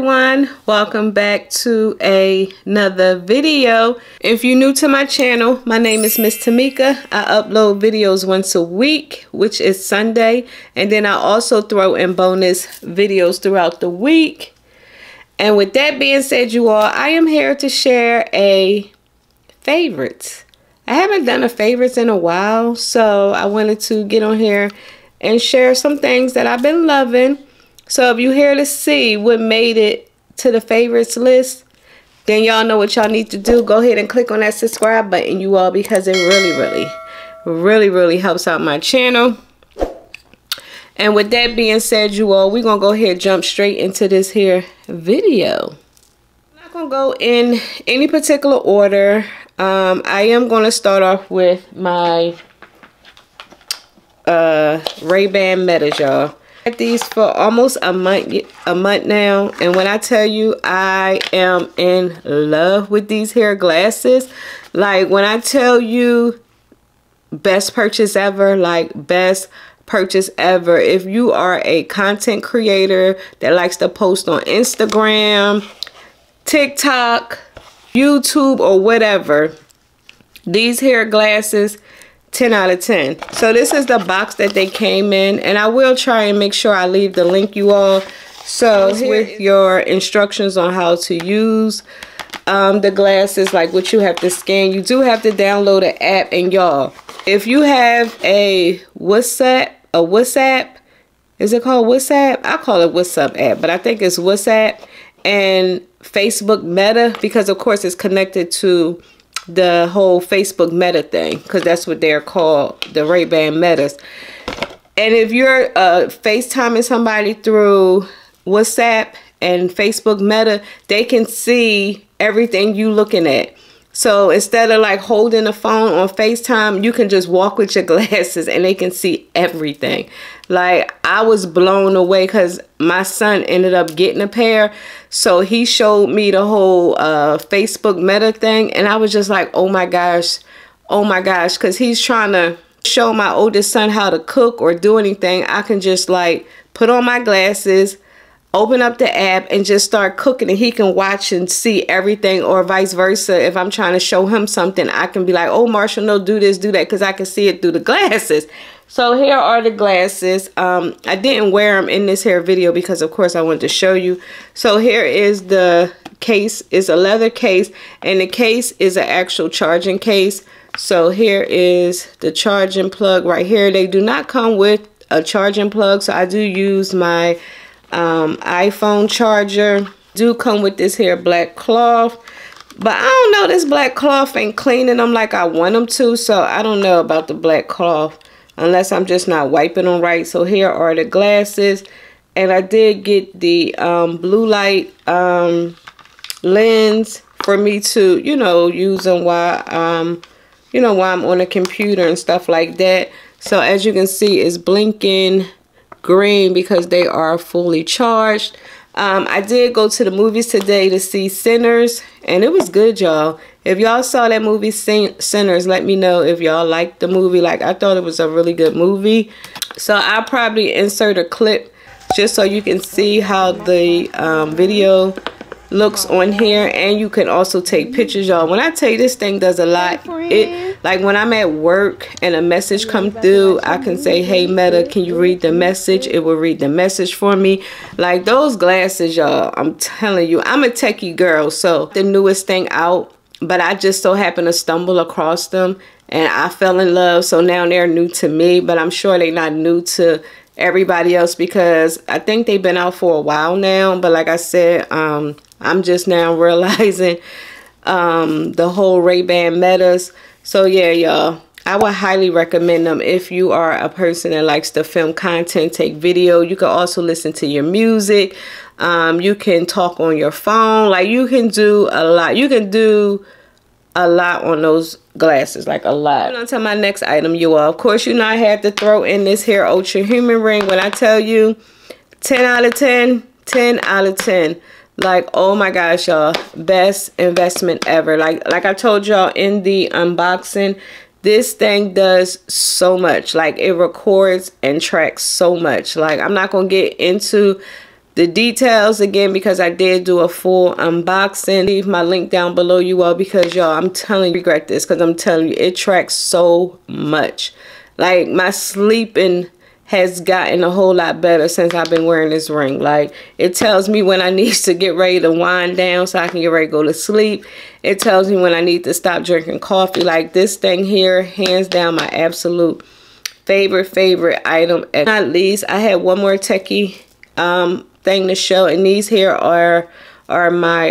everyone, welcome back to another video. If you're new to my channel, my name is Miss Tamika. I upload videos once a week, which is Sunday, and then I also throw in bonus videos throughout the week. And with that being said, you all, I am here to share a favorites. I haven't done a favorites in a while, so I wanted to get on here and share some things that I've been loving. So if you're here to see what made it to the favorites list, then y'all know what y'all need to do. Go ahead and click on that subscribe button, you all, because it really helps out my channel. And with that being said, you all, we're gonna go ahead and jump straight into this here video. I'm not gonna go in any particular order. I am gonna start off with my Rayban Meta, y'all. Had these for almost a month now, and when I tell you I am in love with these hair glasses, like when I tell you best purchase ever, like best purchase ever. If you are a content creator that likes to post on Instagram, TikTok, YouTube, or whatever, these hair glasses, 10 out of 10. So this is the box that they came in, and I will try and make sure I leave the link, you all. So with your instructions on how to use the glasses, like what you have to scan. You do have to download an app, and y'all, if you have a WhatsApp, is it called WhatsApp? I call it WhatsApp app, but I think it's WhatsApp and Facebook Meta, because of course it's connected to the whole Facebook Meta thing, because that's what they're called, the Rayban Metas. And if you're FaceTiming somebody through WhatsApp and Facebook Meta, they can see everything you looking at. So instead of like holding the phone on FaceTime, you can just walk with your glasses and they can see everything. Like, I was blown away because my son ended up getting a pair. So he showed me the whole Facebook Meta thing, and I was just like, oh my gosh, because he's trying to show my oldest son how to cook or do anything. I can just like put on my glasses, open up the app, and just start cooking, and he can watch and see everything, or vice versa. If I'm trying to show him something, I can be like, oh Marshall, no, do this, do that, because I can see it through the glasses. So here are the glasses. I didn't wear them in this hair video because of course I wanted to show you. So here is the case. It's a leather case, and the case is an actual charging case. So here is the charging plug right here. They do not come with a charging plug, so I do use my iPhone charger. Do come with this here black cloth, but I don't know, this black cloth ain't cleaning them like I want them to, so I don't know about the black cloth unless I'm just not wiping them right. So here are the glasses, and I did get the blue light lens for me to, you know, use them while you know, while I'm on a computer and stuff like that. So as you can see, it's blinking green because they are fully charged. I did go to the movies today to see Sinners, and it was good, y'all. If y'all saw that movie Sinners, let me know if y'all liked the movie. Like, I thought it was a really good movie. So I'll probably insert a clip just so you can see how the video looks on here, and you can also take pictures, y'all. When I tell you, this thing does a lot. It, like, when I'm at work and a message come through, I can say, hey Meta, can you read the message? It will read the message for me. Like, those glasses, y'all, I'm telling you, I'm a techie girl, so the newest thing out, but I just so happened to stumble across them and I fell in love. So now they're new to me, but I'm sure they're not new to everybody else because I think they've been out for a while now. But like I said, I'm just now realizing the whole Rayban Metas. So yeah, y'all, I would highly recommend them if you are a person that likes to film content, take video. You can also listen to your music. You can talk on your phone. Like, you can do a lot. You can do a lot on those glasses, like a lot. On to my next item, you all. Of course, you know I had to throw in this here Ultra Human ring. When I tell you 10 out of 10, 10 out of 10. Like, oh my gosh, y'all, best investment ever. Like I told y'all in the unboxing, this thing does so much. Like, it records and tracks so much. Like, I'm not gonna get into the details again, because I did do a full unboxing. Leave my link down below, you all, because y'all, I'm telling you, regret this, because I'm telling you, it tracks so much. Like, my sleeping has gotten a whole lot better since I've been wearing this ring. Like, it tells me when I need to get ready to wind down so I can get ready to go to sleep. It tells me when I need to stop drinking coffee. Like, this thing here, hands down, my absolute favorite item. And not least, I had one more techie thing to show, and these here are my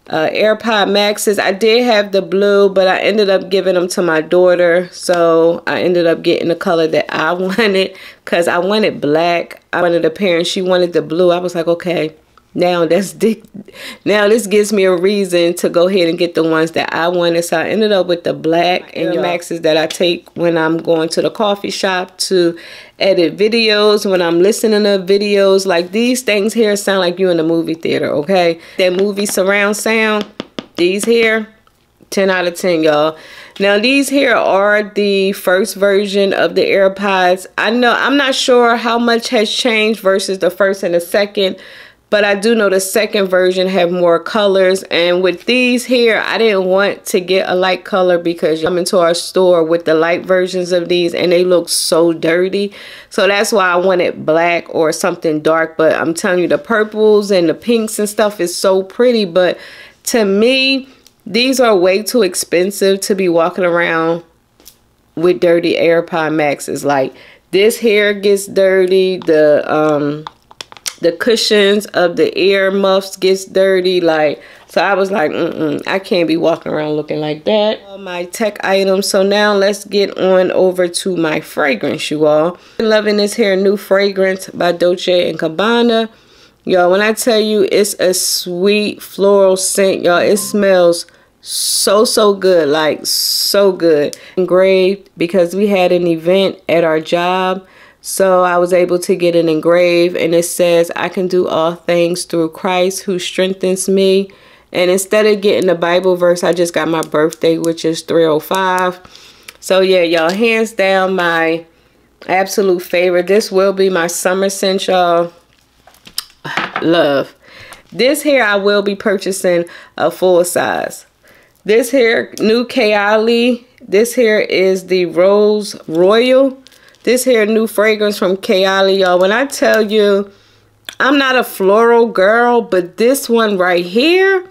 AirPod Maxes. I did have the blue, but I ended up giving them to my daughter, so I ended up getting the color that I wanted, because I wanted black. I wanted a pair and she wanted the blue. I was like, okay, now this gives me a reason to go ahead and get the ones that I wanted. So I ended up with the black and the Maxes that I take when I'm going to the coffee shop to edit videos, when I'm listening to videos. Like, these things here sound like you in a movie theater, okay? That movie surround sound, these here, 10 out of 10, y'all. Now, these here are the first version of the AirPods. I know, I'm not sure how much has changed versus the first and the second, but I do know the second version have more colors. And with these here, I didn't want to get a light color because I'm into our store with the light versions of these and they look so dirty. So that's why I wanted black or something dark. But I'm telling you, the purples and the pinks and stuff is so pretty. But to me, these are way too expensive to be walking around with dirty AirPod Maxes. Like, this here gets dirty. The cushions of the ear muffs gets dirty. Like, so I was like, I can't be walking around looking like that. All my tech items. So now let's get on over to my fragrance, you all. I'm loving this here new fragrance by Dolce & Gabbana. Y'all, when I tell you it's a sweet floral scent, y'all, it smells so good. Like, so good. Engraved because we had an event at our job. So I was able to get it engraved, and it says, I can do all things through Christ who strengthens me. And instead of getting the Bible verse, I just got my birthday, which is 305. So yeah, y'all, hands down, my absolute favorite. This will be my summer scent, y'all. Love. This here, I will be purchasing a full size. This here, new Kayali. This here is the Rose Royal. This here new fragrance from Kayali, y'all. When I tell you, I'm not a floral girl, but this one right here,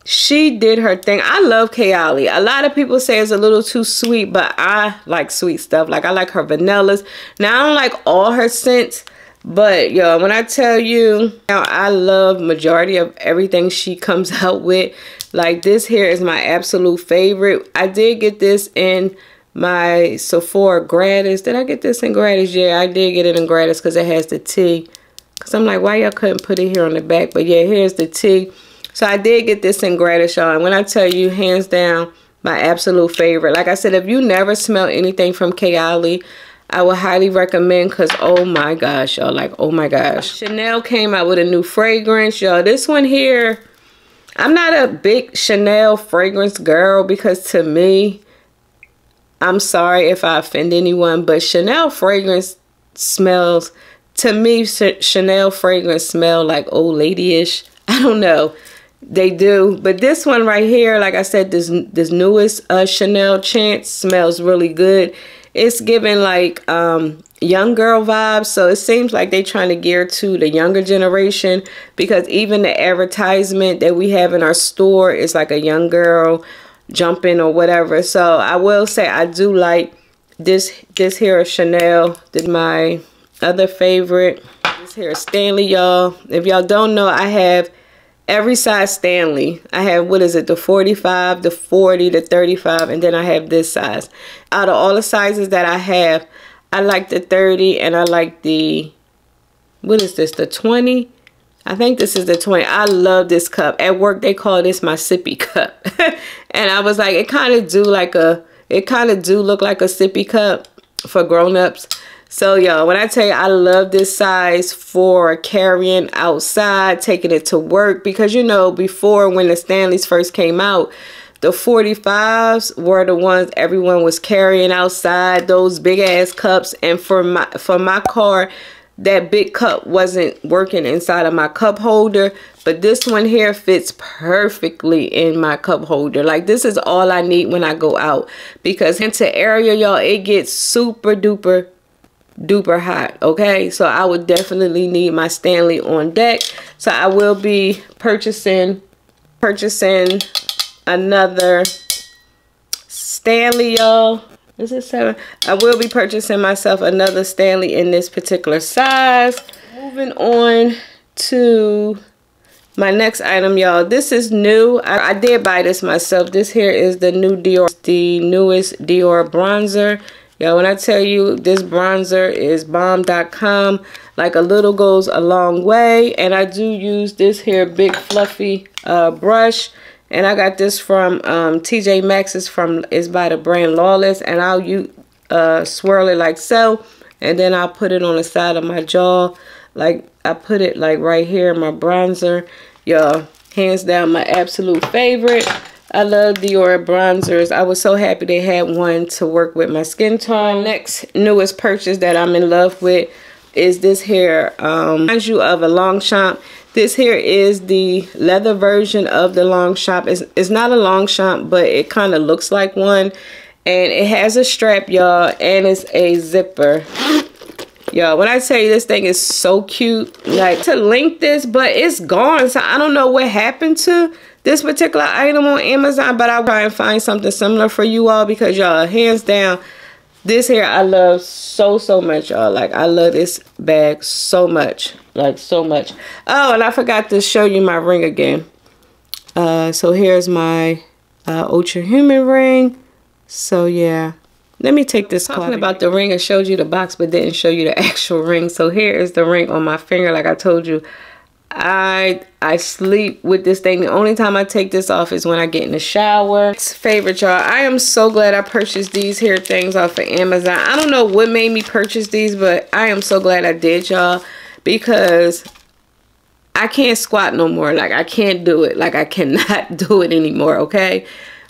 she did her thing. I love Kayali. A lot of people say it's a little too sweet, but I like sweet stuff. Like, I like her vanillas. Now, I don't like all her scents, but y'all, when I tell you, now I love majority of everything she comes out with. Like, this here is my absolute favorite. I did get this in my Sephora gratis. Did I get this in gratis? Yeah, I did get it in gratis because it has the T. Because I'm like, why y'all couldn't put it here on the back? But yeah, here's the T. So I did get this in gratis, y'all. And when I tell you, hands down, my absolute favorite. Like I said, if you never smell anything from Kayali, I would highly recommend, because oh my gosh, y'all, like, oh my gosh. Chanel came out with a new fragrance, y'all. This one here, I'm not a big Chanel fragrance girl, because to me, I'm sorry if I offend anyone, but Chanel fragrance smells, to me, Chanel fragrance smell like old lady-ish. I don't know. They do. But this one right here, like I said, this newest Chanel Chance smells really good. It's giving like young girl vibes. So it seems like they're trying to gear to the younger generation, because even the advertisement that we have in our store is like a young girl jumping or whatever. So I will say I do like this here Chanel. Did my other favorite, this here Stanley, y'all. If y'all don't know, I have every size Stanley. I have, what is it, the 45, the 40, the 35, and then I have this size. Out of all the sizes that I have, I like the 30 and I like the, what is this, the 20? I think this is the 20. I love this cup. At work, they call this my sippy cup. And I was like, it kind of do look like a sippy cup for grown-ups. So, y'all, when I tell you I love this size for carrying outside, taking it to work, because, you know, before when the Stanleys first came out, the 45s were the ones everyone was carrying outside, those big ass cups. And for my car, that big cup wasn't working inside of my cup holder, but this one here fits perfectly in my cup holder. Like, this is all I need when I go out, because into area, y'all, it gets super duper hot. Okay, so I would definitely need my Stanley on deck. So I will be purchasing another Stanley, y'all. Is it 7? I will be purchasing myself another Stanley in this particular size. Moving on to my next item, y'all. This is new. I did buy this myself. This here is the new Dior, the newest Dior bronzer. Y'all, when I tell you this bronzer is bomb.com, like a little goes a long way. And I do use this here big fluffy brush. And I got this from TJ Maxx's, it's by the brand Lawless. And I'll swirl it like so. And then I'll put it on the side of my jaw. Like, I put it like right here in my bronzer. Y'all, hands down my absolute favorite. I love Dior bronzers. I was so happy they had one to work with my skin tone. Next newest purchase that I'm in love with is this here. Reminds you of a Longchamp. This here is the leather version of the Longchamp. It's not a Longchamp, but it kind of looks like one. And it has a strap, y'all, and it's a zipper. Y'all, when I tell you this thing is so cute, like, to link this, but it's gone. So I don't know what happened to this particular item on Amazon, but I'll try and find something similar for you all, because y'all, hands down, this here I love so much, y'all. Like, I love this bag so much, like so much. Oh, and I forgot to show you my ring again. So here's my Ultra Human ring. So yeah, let me take this talking about the ring. I showed you the box but didn't show you the actual ring. So here is the ring on my finger. Like I told you, I sleep with this thing. The only time I take this off is when I get in the shower. It's favorite, y'all. I am so glad I purchased these here things off of Amazon. I don't know what made me purchase these, but I am so glad I did, y'all, because I can't squat no more. Like, I can't do it. Like, I cannot do it anymore, okay?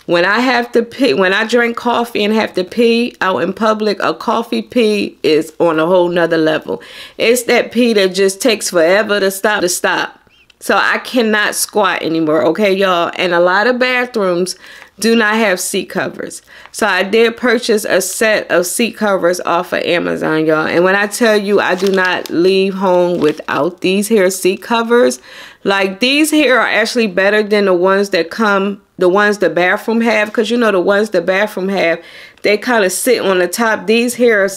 When I have to pee, when I drink coffee and have to pee out in public, a coffee pee is on a whole nother level. It's that pee that just takes forever to stop. So I cannot squat anymore, okay, y'all? And a lot of bathrooms do not have seat covers. So I did purchase a set of seat covers off of Amazon, y'all. And when I tell you I do not leave home without these here seat covers, like, these here are actually better than the ones that come, the ones the bathroom have, because you know the ones the bathroom have, they kind of sit on the top. These here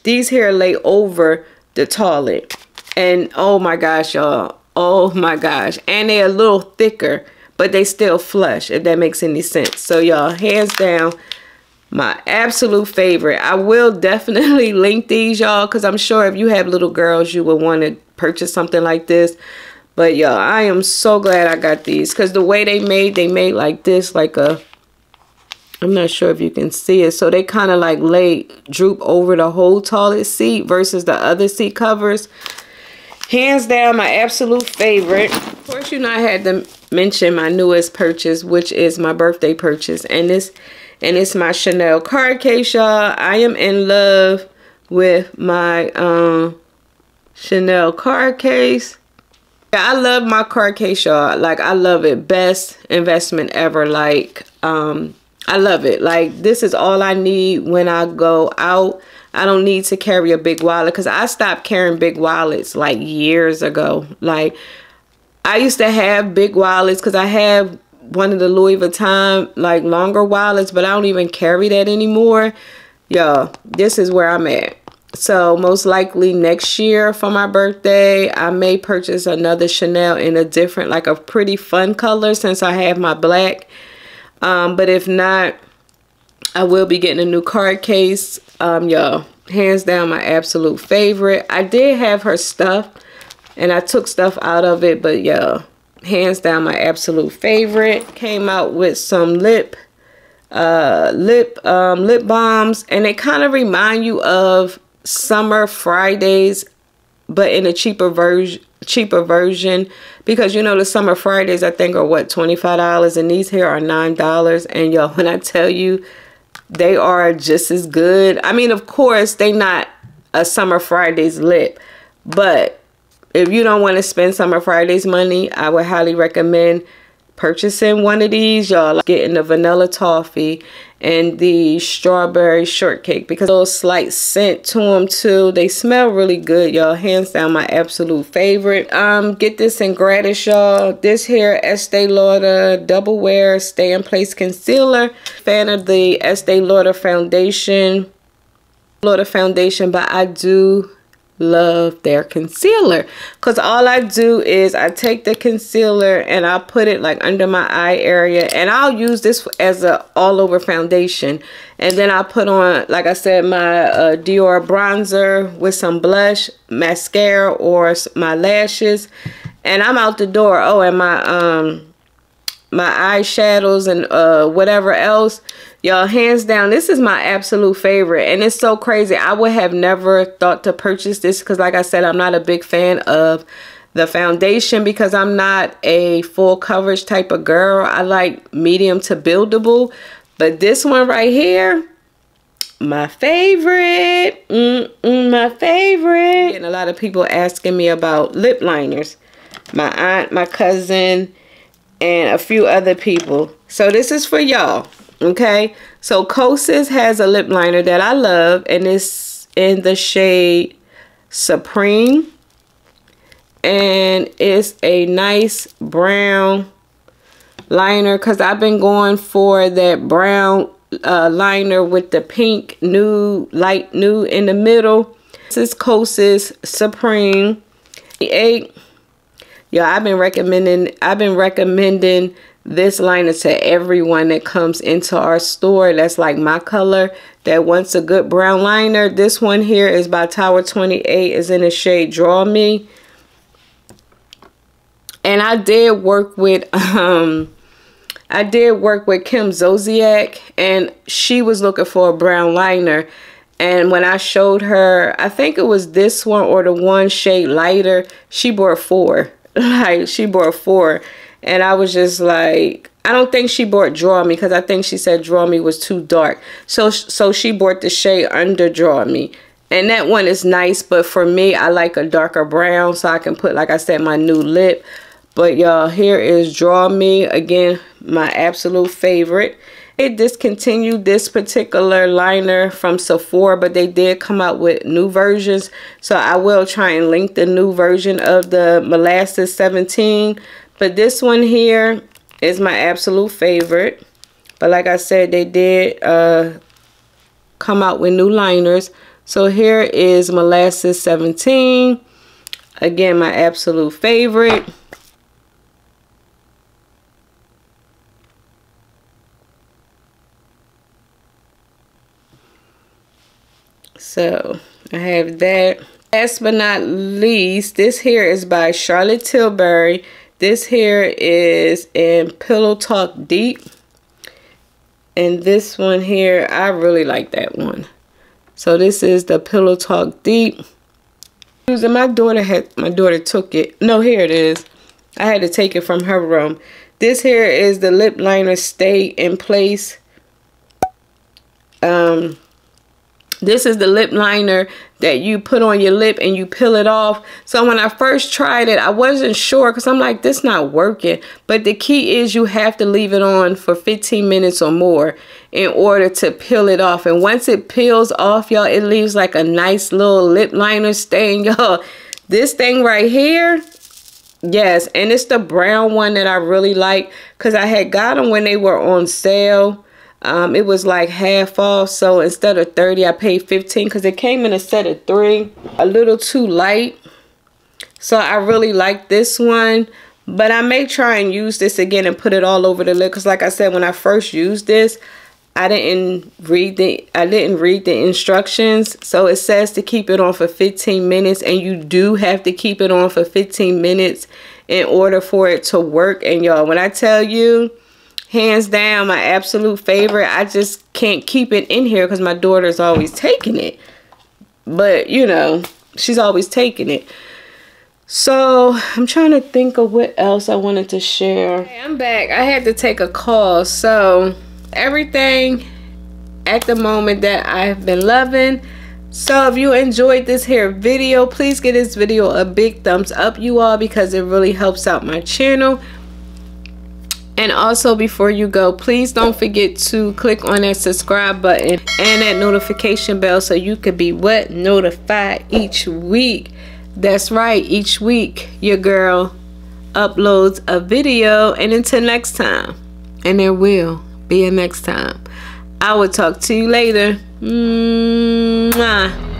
these here lay over the toilet. And oh my gosh, y'all, oh my gosh, and they're a little thicker, but they still flush, if that makes any sense. So y'all, hands down, my absolute favorite. I will definitely link these, y'all, because I'm sure if you have little girls, you will want to purchase something like this. But y'all, I am so glad I got these, because the way they made like this, like a, I'm not sure if you can see it. So they kind of like droop over the whole toilet seat versus the other seat covers. Hands down, my absolute favorite. Of course, you know, I had to mention my newest purchase, which is my birthday purchase. And it's my Chanel card case, y'all. I am in love with my Chanel card case. I love my card case, y'all. Like, I love it. Best investment ever. Like, I love it. Like, this is all I need when I go out. I don't need to carry a big wallet, because I stopped carrying big wallets like years ago. Like, I used to have big wallets because I have one of the Louis Vuitton like longer wallets, but I don't even carry that anymore. Y'all, this is where I'm at. So most likely next year for my birthday, I may purchase another Chanel in a different, like a pretty fun color, since I have my black. But if not, I will be getting a new card case. Y'all, hands down my absolute favorite. I did have her stuff and I took stuff out of it, but y'all, hands down my absolute favorite. Came out with some lip balms, and they kind of remind you of Summer Fridays, but in a cheaper version, because you know the Summer Fridays I think are what, $25, and these here are $9. And y'all, when I tell you, they are just as good. I mean, of course they not a Summer Fridays lip. But if you don't want to spend Summer Fridays money, I would highly recommend purchasing one of these, y'all. Getting the vanilla toffee and the strawberry shortcake, because a little slight scent to them too. They smell really good, y'all. Hands down my absolute favorite. Get this in gratis, y'all. This here Estee Lauder Double Wear Stay in Place Concealer. Fan of the Estee Lauder foundation, but I do love their concealer, because all I do is I take the concealer and I put it like under my eye area, and I'll use this as a all over foundation, and then I'll put on, like I said, my Dior bronzer with some blush, mascara, or my lashes, and I'm out the door. Oh, and my eyeshadows and whatever else. Y'all, hands down, this is my absolute favorite. And it's so crazy. I would have never thought to purchase this because, like I said, I'm not a big fan of the foundation because I'm not a full coverage type of girl. I like medium to buildable. But this one right here, my favorite. My favorite. And a lot of people asking me about lip liners. My aunt, my cousin, and a few other people. So this is for y'all. Okay, so Kosis has a lip liner that I love, and it's in the shade Supreme, and it's a nice brown liner because I've been going for that brown liner with the pink nude, light nude in the middle. This is Kosis Supreme 8. Yeah, I've been recommending this liner to everyone that comes into our store that's like my color, that wants a good brown liner. This one here is by Tower 28, is in the shade Draw Me. And I did work with Kim Zodiac, and she was looking for a brown liner, and when I showed her, I think it was this one or the one shade lighter, she bought 4. Like, she bought 4. And I was just like, I don't think she bought Draw Me because I think she said Draw Me was too dark. So she bought the shade under Draw Me. And that one is nice, but for me, I like a darker brown so I can put, like I said, my new lip. But y'all, here is Draw Me. Again, my absolute favorite. It discontinued this particular liner from Sephora, but they did come out with new versions. So I will try and link the new version of the Molasses 17. But this one here is my absolute favorite. But like I said, they did come out with new liners. So here is Molasses 17. Again, my absolute favorite. So I have that. Last but not least, this here is by Charlotte Tilbury. This here is in Pillow Talk Deep. And this one here, I really like that one. So this is the Pillow Talk Deep. My daughter took it. No, here it is. I had to take it from her room. This here is the lip liner Stay in Place. This is the lip liner that you put on your lip and you peel it off. So when I first tried it, I wasn't sure because I'm like, this not working. But the key is you have to leave it on for 15 minutes or more in order to peel it off. And once it peels off, y'all, it leaves like a nice little lip liner stain, y'all. This thing right here, yes, and it's the brown one that I really like because I had got them when they were on sale. It was like half off, so instead of 30 I paid 15 because it came in a set of 3. A little too light, so I really like this one, but I may try and use this again and put it all over the lip because like I said, when I first used this, I didn't read the instructions. So it says to keep it on for 15 minutes, and you do have to keep it on for 15 minutes in order for it to work. And y'all, when I tell you, hands down, my absolute favorite. I just can't keep it in here because my daughter's always taking it. But, you know, she's always taking it. So, I'm trying to think of what else I wanted to share. Okay, I'm back. I had to take a call. So, everything at the moment that I've been loving. So if you enjoyed this here video, please give this video a big thumbs up, you all, because it really helps out my channel. And also, before you go, please don't forget to click on that subscribe button and that notification bell so you could be what? Notified each week. That's right, each week your girl uploads a video. And until next time, and there will be a next time, I will talk to you later. Mwah.